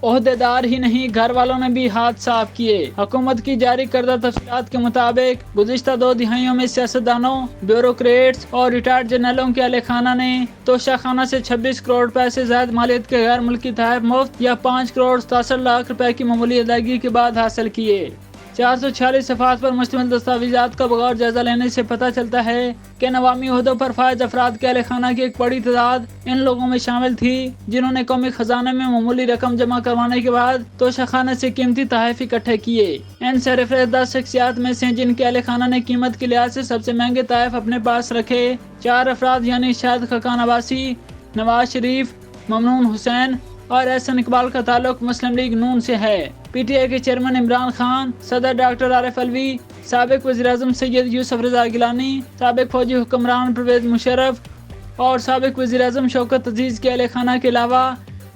عہدیدار ہی نہیں، گھر والوں نے بھی ہاتھ صاف کیے۔ حکومت کی جاری کردہ تفصیلات کے مطابق گزشتہ 2 دہائیوں میں سیاستدانوں، بیوروکریٹس اور ریٹائرڈ جنرلوں کے اہل خانہ نے توشہ خانہ سے 26 کروڑ روپے سے زائد مالیت کے غیر ملکی تحائف مفت یا 5 کروڑ 67 لاکھ روپے کی معمولی ادائیگی کے بعد حاصل کیے۔ 446 صفحات پر مشتمل دستاویزات کا بغور جائزہ لینے سے پتہ چلتا ہے کہ عوامی عہدوں پر فائز افراد کے اہل خانہ کی ایک بڑی تعداد ان لوگوں میں شامل تھی جنہوں نے قومی خزانے میں معمولی رقم جمع کروانے کے بعد توشہ خانے سے قیمتی تحائف اکٹھے کیے۔ ان سرفہرست 10 شخصیات میں سے جن کے اہل خانہ نے قیمت کے لحاظ سے سب سے مہنگے تحائف اپنے پاس رکھے، 4 افراد یعنی شاہد خاقان عباسی، نواز شریف، ممنون حسین اور احسن اقبال کا تعلق مسلم لیگ نون سے ہے۔ پی ٹی آئی کے چیئرمین عمران خان، صدر ڈاکٹر عارف علوی، سابق وزیر اعظم سید یوسف رضا گیلانی، سابق فوجی حکمران پرویز مشرف اور سابق وزیر اعظم شوکت عزیز کے اہل خانہ کے علاوہ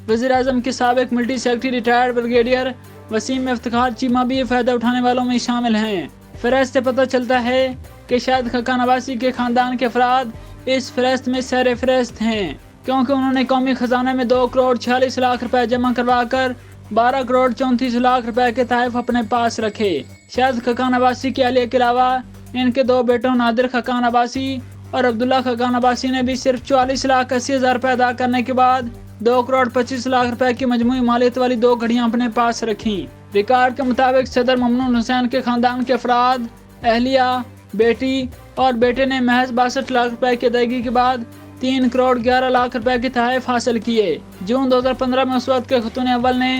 وزیر اعظم کے سابق military secretary retired brigadier Waseem Iftikhar Cheema بھی فائدہ اٹھانے والوں میں شامل ہیں۔ فہرست سے پتہ چلتا ہے کہ شاہد خاقان عباسی کے خاندان کے افراد اس فہرست میں سر فہرست ہیں، کیونکہ انہوں نے قومی خزانے میں 2 کروڑ 46 لاکھ روپے جمع کروا کر 12 کروڑ 34 لاکھ روپے کے تحائف اپنے پاس رکھے۔ شاہد خاقان عباسی کے اہلیہ کے علاوہ ان کے 2 بیٹوں نادر خاقان عباسی اور عبداللہ خاقان عباسی نے بھی صرف 44 لاکھ 80 ہزار روپے ادا کرنے کے بعد 2 کروڑ 25 لاکھ روپے کی مجموعی مالیت والی 2 گھڑیاں اپنے پاس رکھیں۔ ریکارڈ کے مطابق صدر ممنون حسین کے خاندان کے افراد، اہلیہ، بیٹی اور بیٹے نے محض 62 لاکھ روپے کی ادائیگی کے بعد 3 کروڑ 11 لاکھ روپے کے تحائف حاصل کیے۔ جون 2015 میں اس وقت کے خاتون اول نے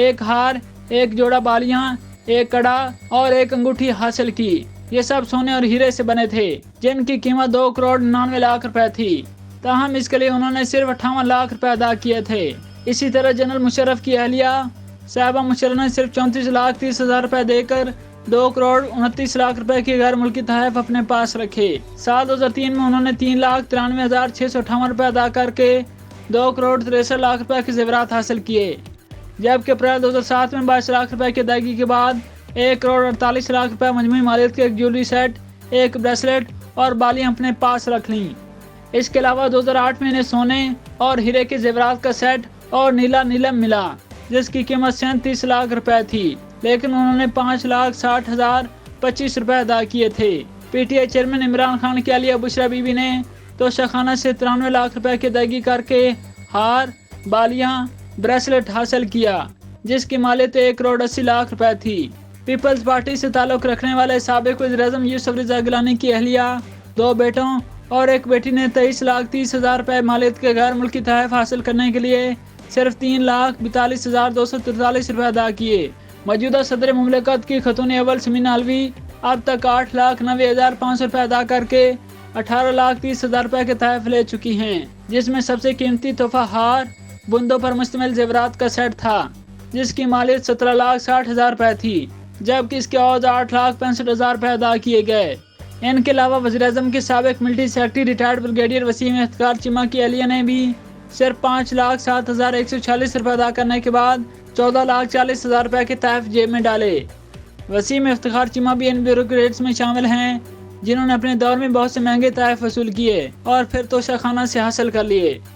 1 ہار، 1 جوڑا بالیاں، 1 کڑا اور 1 انگوٹھی حاصل کی۔ یہ سب سونے اور ہیرے سے بنے تھے جن کی قیمت 2 کروڑ 99 لاکھ روپے تھی، تاہم اس کے لیے انہوں نے صرف 58 لاکھ روپے ادا کیے تھے۔ اسی طرح جنرل مشرف کی اہلیہ صاحبہ مشرف نے صرف 34 لاکھ 30 ہزار روپے دے کر 2 کروڑ 29 لاکھ روپے کے غیر ملکی تحائف اپنے پاس رکھے۔ سال 2003 میں انہوں نے 3 لاکھ 93 ہزار 658 روپے ادا کر کے 2 کروڑ 63 لاکھ روپے کے زیورات حاصل کیے، جبکہ اپریل 2007 میں 22 لاکھ روپے کی ادائیگی کے بعد 1 کروڑ 48 لاکھ روپے مجموعی مالیت کے ایک جیولری سیٹ، 1 بریسلیٹ اور بالیاں اپنے پاس رکھ لیں۔ اس کے علاوہ 2008 میں انہیں سونے اور ہیرے کے زیورات کا سیٹ اور نیلا نیلم ملا جس کی قیمت 37 لاکھ روپے تھی، لیکن انہوں نے 5 لاکھ 60 ہزار 25 روپے ادا کیے تھے۔ P T I chairman Imran Khan کی اہلیہ بشریٰ بی بی نے توشہ خانہ سے 93 لاکھ روپے کی ادائیگی کر کے ہار، بالیاں، بریسلیٹ حاصل کیا جس کی مالیت 1 کروڑ 80 لاکھ روپے تھی۔ پیپلز پارٹی سے تعلق رکھنے والے سابق وزیر اعظم یوسف رضا گیلانی کی اہلیہ، 2 بیٹوں اور 1 بیٹی نے 23 لاکھ 30 ہزار روپے مالیت کے غیر ملکی تحائف حاصل کرنے کے لیے صرف 3 لاکھ 42 ہزار 243 روپے ادا کیے۔ موجودہ صدر مملکت کی خاتون اول سمینا علوی اب تک 8 لاکھ 90 ہزار 500 روپے ادا کر کے 18 لاکھ 30 ہزار روپے کے تحائف لے چکی ہیں، جس میں سب سے قیمتی تحفہ ہار، بندوں پر مشتمل زیورات کا سیٹ تھا جس کی مالیت 17 لاکھ 60 ہزار روپے تھی، جبکہ اس کے عوض 8 لاکھ 65 ہزار روپے ادا کیے گئے۔ ان کے علاوہ وزیر اعظم کے سابق military secretary retired brigadier Waseem Iftikhar Cheema کی اہلیہ نے بھی صرف 5 لاکھ 7 ہزار 146 روپے ادا کرنے کے بعد 14 لاکھ 40 ہزار روپے کے تحائف جیب میں ڈالے۔ وسیم افتخار چیمہ بھی ان بیوروکریٹس میں شامل ہیں جنہوں نے اپنے دور میں بہت سے مہنگے تحائف وصول کیے اور پھر توشہ خانہ سے حاصل کر لیے۔